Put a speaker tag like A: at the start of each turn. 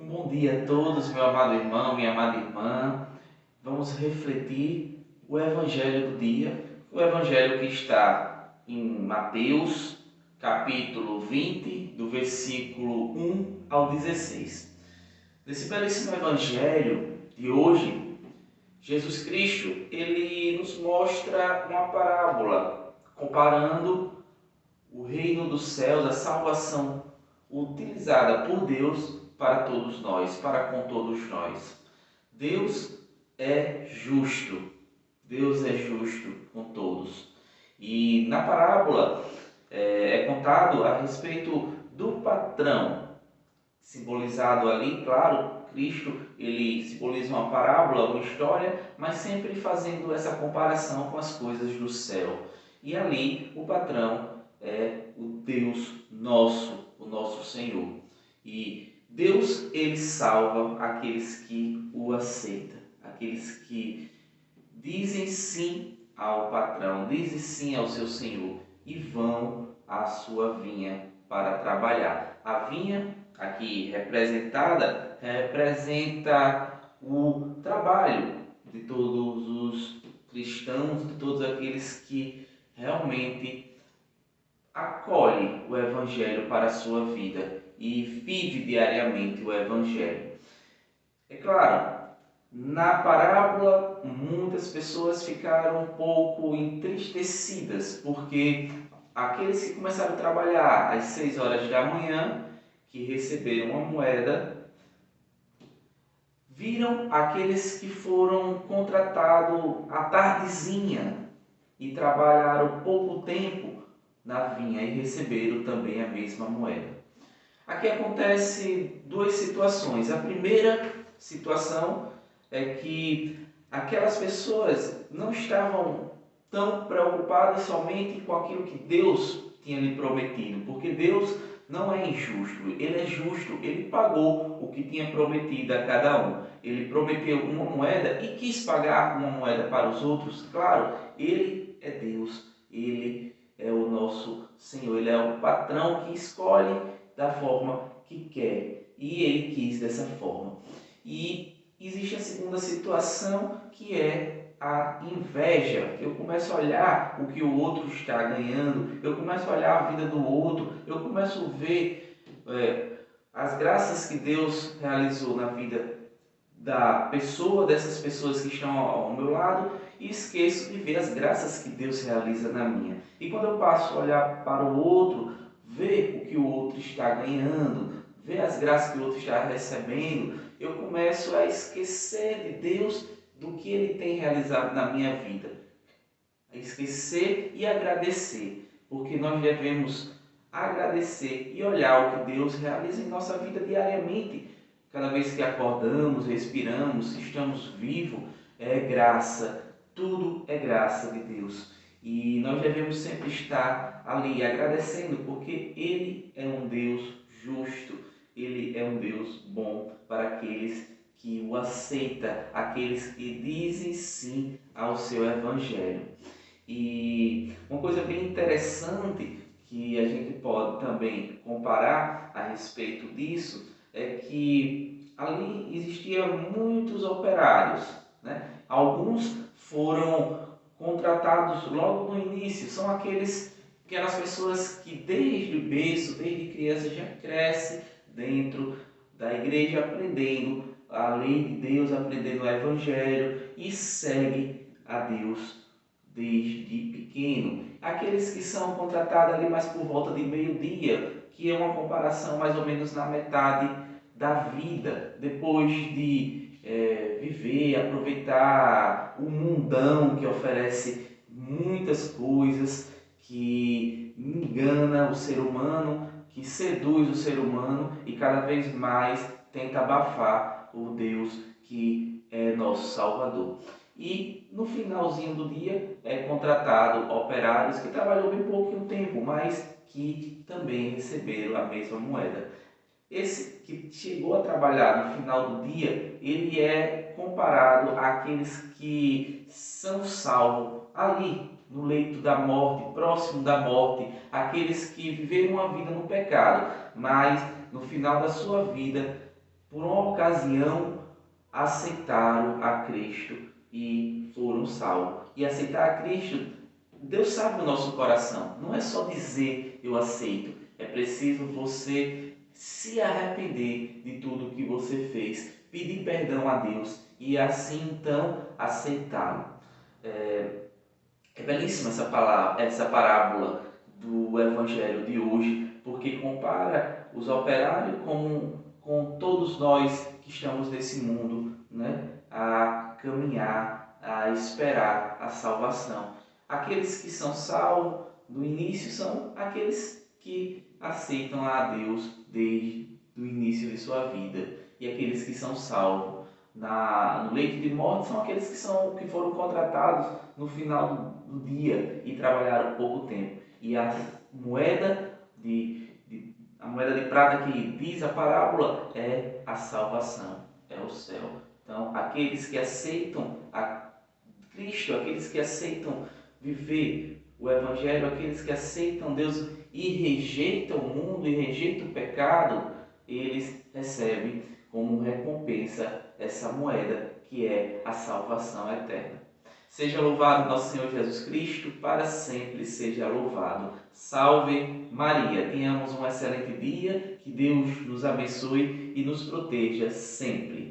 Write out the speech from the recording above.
A: Um bom dia a todos, meu amado irmão, minha amada irmã. Vamos refletir o Evangelho do dia, o Evangelho que está em Mateus, capítulo 20, do versículo 1 ao 16. Nesse belíssimo Evangelho de hoje, Jesus Cristo, ele nos mostra uma parábola comparando o reino dos céus, a salvação utilizada por Deus para todos nós, para com todos nós. Deus é justo, Deus é justo com todos. E na parábola é contado a respeito do patrão, simbolizado ali, claro, Cristo, ele simboliza uma parábola, uma história, mas sempre fazendo essa comparação com as coisas do céu. E ali o patrão é o Deus nosso, o nosso Senhor. E Deus, ele salva aqueles que o aceitam, aqueles que dizem sim ao patrão, dizem sim ao seu Senhor e vão à sua vinha para trabalhar. A vinha aqui representada representa o trabalho de todos os cristãos, de todos aqueles que realmente acolhem o Evangelho para a sua vida e vive diariamente o Evangelho. É claro, na parábola muitas pessoas ficaram um pouco entristecidas, porque aqueles que começaram a trabalhar às 6 horas da manhã, que receberam uma moeda, viram aqueles que foram contratados à tardezinha e trabalharam pouco tempo na vinha e receberam também a mesma moeda. Aqui acontece duas situações. A primeira situação é que aquelas pessoas não estavam tão preocupadas somente com aquilo que Deus tinha lhe prometido, porque Deus não é injusto, Ele é justo, Ele pagou o que tinha prometido a cada um. Ele prometeu uma moeda e quis pagar uma moeda para os outros. Claro, Ele é Deus, Ele é o nosso Senhor, Ele é o patrão que escolhe da forma que quer, e Ele quis dessa forma. E existe a segunda situação, que é a inveja. Eu começo a olhar o que o outro está ganhando, eu começo a olhar a vida do outro, eu começo a ver as graças que Deus realizou na vida da pessoa, dessas pessoas que estão ao meu lado, e esqueço de ver as graças que Deus realiza na minha. E quando eu passo a olhar para o outro, ver o que o outro está ganhando, ver as graças que o outro está recebendo, eu começo a esquecer de Deus, do que Ele tem realizado na minha vida. A esquecer e agradecer, porque nós devemos agradecer e olhar o que Deus realiza em nossa vida diariamente. Cada vez que acordamos, respiramos, estamos vivos, é graça, tudo é graça de Deus. E nós devemos sempre estar ali agradecendo, porque Ele é um Deus justo, Ele é um Deus bom para aqueles que o aceita, aqueles que dizem sim ao seu Evangelho. E uma coisa bem interessante que a gente pode também comparar a respeito disso é que ali existiam muitos operários, né? Alguns foram contratados logo no início, são aquelas pessoas que desde o berço, desde criança já crescem dentro da igreja aprendendo a lei de Deus, aprendendo o Evangelho e segue a Deus desde pequeno. Aqueles que são contratados ali mais por volta de meio-dia, que é uma comparação mais ou menos na metade da vida, depois de viver, aproveitar o mundão que oferece muitas coisas, que engana o ser humano, que seduz o ser humano e cada vez mais tenta abafar o Deus que é nosso Salvador. E no finalzinho do dia é contratado operários que trabalhou bem pouquinho tempo, mas que também receberam a mesma moeda. Esse que chegou a trabalhar no final do dia, ele é comparado àqueles que são salvos ali no leito da morte, próximo da morte, aqueles que viveram uma vida no pecado, mas no final da sua vida por uma ocasião, aceitaram a Cristo e foram salvos. E aceitar a Cristo, Deus sabe o nosso coração. Não é só dizer eu aceito. É preciso você se arrepender de tudo que você fez, pedir perdão a Deus e assim então aceitá-lo. É belíssima essa parábola do Evangelho de hoje, porque compara os operários com todos nós que estamos nesse mundo, né? A caminhar, a esperar a salvação. Aqueles que são salvos do início são aqueles que aceitam a Deus desde o início de sua vida. E aqueles que são salvos no leito de morte são aqueles que foram contratados no final do dia e trabalharam pouco tempo. E a moeda de prata que diz a parábola é a salvação, é o céu. Então, aqueles que aceitam a Cristo, aqueles que aceitam viver o Evangelho, aqueles que aceitam Deus e rejeitam o mundo e rejeitam o pecado, eles recebem como recompensa essa moeda que é a salvação eterna. Seja louvado nosso Senhor Jesus Cristo, para sempre seja louvado. Salve Maria! Tenhamos um excelente dia, que Deus nos abençoe e nos proteja sempre.